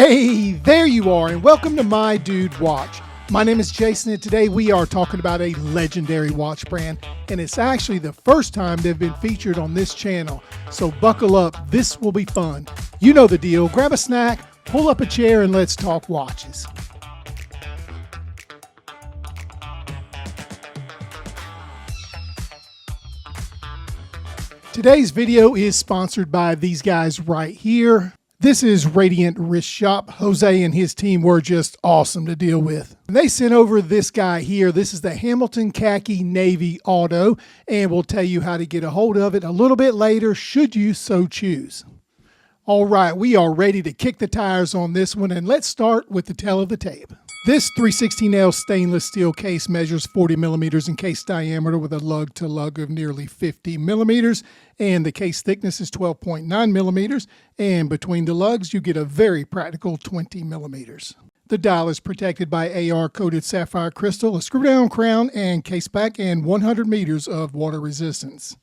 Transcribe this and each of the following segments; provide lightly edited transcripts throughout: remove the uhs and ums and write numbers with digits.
Hey, there you are, and welcome to My Dude Watch. My name is Jason, and today we are talking about a legendary watch brand, and it's actually the first time they've been featured on this channel. So buckle up, this will be fun. You know the deal, grab a snack, pull up a chair, and let's talk watches. Today's video is sponsored by these guys right here. This is Radiant Wrist Shop. Jose and his team were just awesome to deal with. They sent over this guy here. This is the Hamilton Khaki Navy Auto, and we'll tell you how to get a hold of it a little bit later, should you so choose. All right, we are ready to kick the tires on this one, and let's start with the tale of the tape. This 316L stainless steel case measures 40 millimeters in case diameter with a lug to lug of nearly 50 millimeters, and the case thickness is 12.9 millimeters, and between the lugs you get a very practical 20 millimeters. The dial is protected by AR coated sapphire crystal, a screw down crown and case back, and 100 meters of water resistance.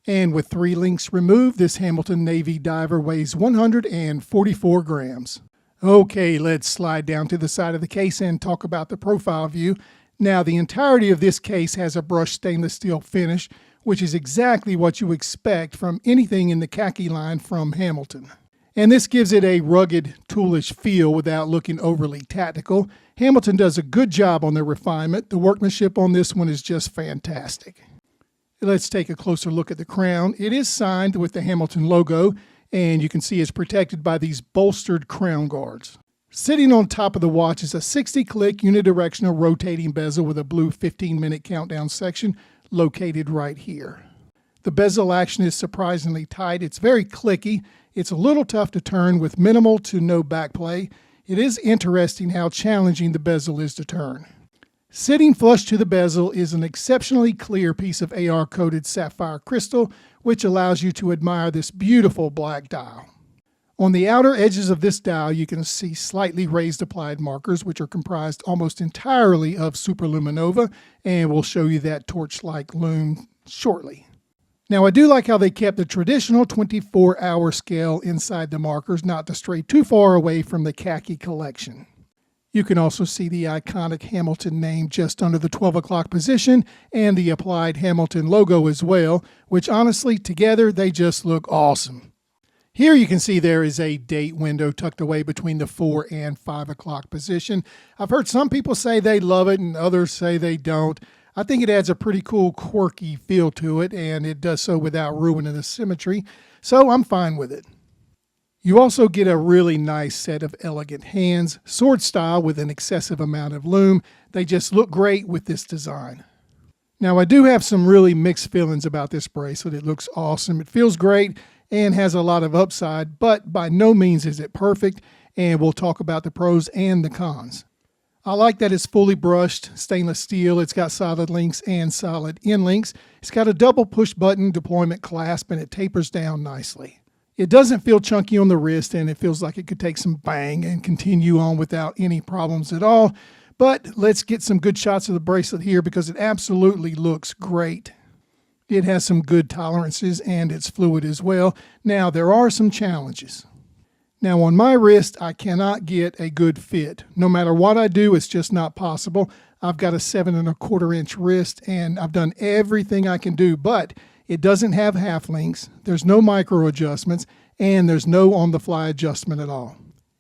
And with 3 links removed, this Hamilton Navy diver weighs 144 grams. Okay, let's slide down to the side of the case and talk about the profile view. Now, the entirety of this case has a brushed stainless steel finish, which is exactly what you expect from anything in the khaki line from Hamilton. And this gives it a rugged, toolish feel without looking overly tactical. Hamilton does a good job on their refinement. The workmanship on this one is just fantastic. Let's take a closer look at the crown. It is signed with the Hamilton logo, and you can see it's protected by these bolstered crown guards. Sitting on top of the watch is a 60-click unidirectional rotating bezel with a blue 15-minute countdown section located right here. The bezel action is surprisingly tight. It's very clicky. It's a little tough to turn with minimal to no backplay. It is interesting how challenging the bezel is to turn. Sitting flush to the bezel is an exceptionally clear piece of AR-coated sapphire crystal, which allows you to admire this beautiful black dial. On the outer edges of this dial, you can see slightly raised applied markers, which are comprised almost entirely of superluminova, and we'll show you that torch-like lume shortly. Now, I do like how they kept the traditional 24-hour scale inside the markers, not to stray too far away from the khaki collection. You can also see the iconic Hamilton name just under the 12 o'clock position and the applied Hamilton logo as well, which honestly, together, they just look awesome. Here you can see there is a date window tucked away between the 4 and 5 o'clock position. I've heard some people say they love it and others say they don't. I think it adds a pretty cool, quirky feel to it, and it does so without ruining the symmetry, so I'm fine with it. You also get a really nice set of elegant hands, sword style with an excessive amount of lume. They just look great with this design. Now, I do have some really mixed feelings about this bracelet. It looks awesome, it feels great, and has a lot of upside, but by no means is it perfect, and we'll talk about the pros and the cons. I like that it's fully brushed stainless steel. It's got solid links and solid end links. It's got a double push button deployment clasp, and it tapers down nicely. It doesn't feel chunky on the wrist, and it feels like it could take some bang and continue on without any problems at all. But let's get some good shots of the bracelet here because it absolutely looks great. It has some good tolerances and it's fluid as well. Now, there are some challenges. Now, on my wrist, I cannot get a good fit. No matter what I do, it's just not possible. I've got a 7¼ inch wrist, and I've done everything I can do, but it doesn't have half links, there's no micro adjustments, and there's no on-the-fly adjustment at all.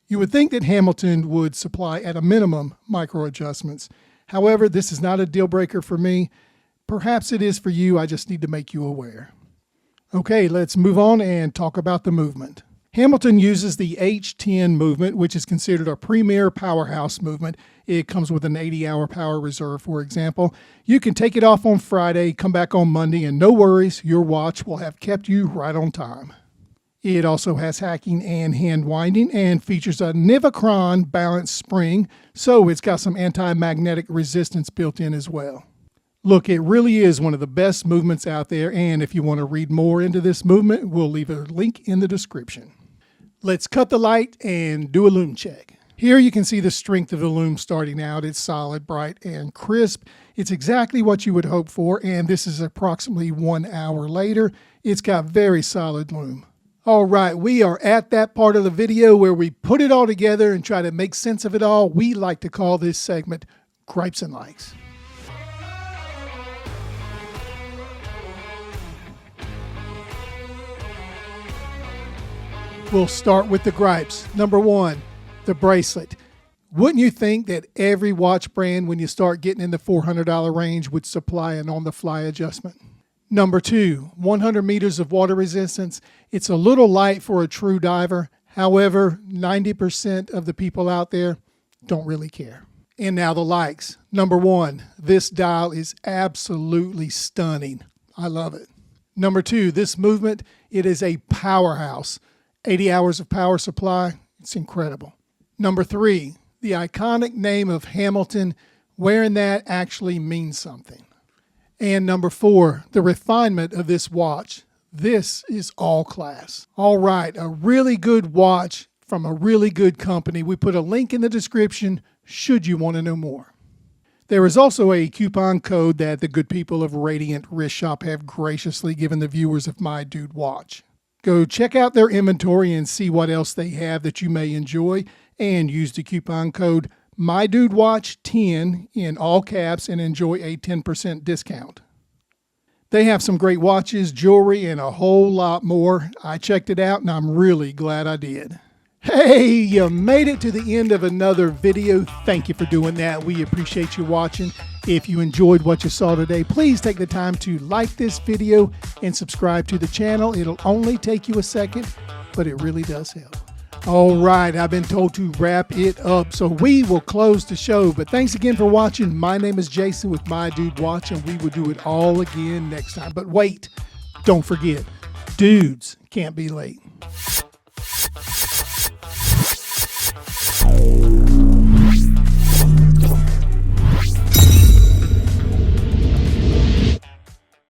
You would think that Hamilton would supply at a minimum micro adjustments. However, this is not a deal breaker for me. Perhaps it is for you, I just need to make you aware. Okay, let's move on and talk about the movement. Hamilton uses the H10 movement, which is considered a premier powerhouse movement. It comes with an 80-hour power reserve, for example. You can take it off on Friday, come back on Monday, and no worries, your watch will have kept you right on time. It also has hacking and hand winding and features a Nivacron balanced spring, so it's got some anti-magnetic resistance built in as well. Look, it really is one of the best movements out there, and if you want to read more into this movement, we'll leave a link in the description. Let's cut the light and do a lume check. Here you can see the strength of the lume starting out. It's solid, bright, and crisp. It's exactly what you would hope for, and this is approximately 1 hour later. It's got very solid lume. All right, we are at that part of the video where we put it all together and try to make sense of it all. We like to call this segment Gripes and Likes. We'll start with the gripes. Number one, the bracelet. Wouldn't you think that every watch brand, when you start getting in the $400 range, would supply an on-the-fly adjustment? Number two, 100 meters of water resistance. It's a little light for a true diver. However, 90% of the people out there don't really care. And now the likes. Number one, this dial is absolutely stunning. I love it. Number two, this movement, it is a powerhouse. 80 hours of power supply, it's incredible. Number three, the iconic name of Hamilton, wearing that actually means something. And number four, the refinement of this watch. This is all class. All right, a really good watch from a really good company. We put a link in the description should you want to know more. There is also a coupon code that the good people of Radiant Wrist Shop have graciously given the viewers of My Dude Watch. Go check out their inventory and see what else they have that you may enjoy, and use the coupon code MyDudeWatch10 in all caps and enjoy a 10% discount. They have some great watches, jewelry, and a whole lot more. I checked it out and I'm really glad I did. Hey, you made it to the end of another video. Thank you for doing that. We appreciate you watching. If you enjoyed what you saw today, please take the time to like this video and subscribe to the channel. It'll only take you a second, but it really does help. All right, I've been told to wrap it up, so we will close the show. But thanks again for watching. My name is Jason with My Dude Watch, and we will do it all again next time. But wait, don't forget, dudes can't be late.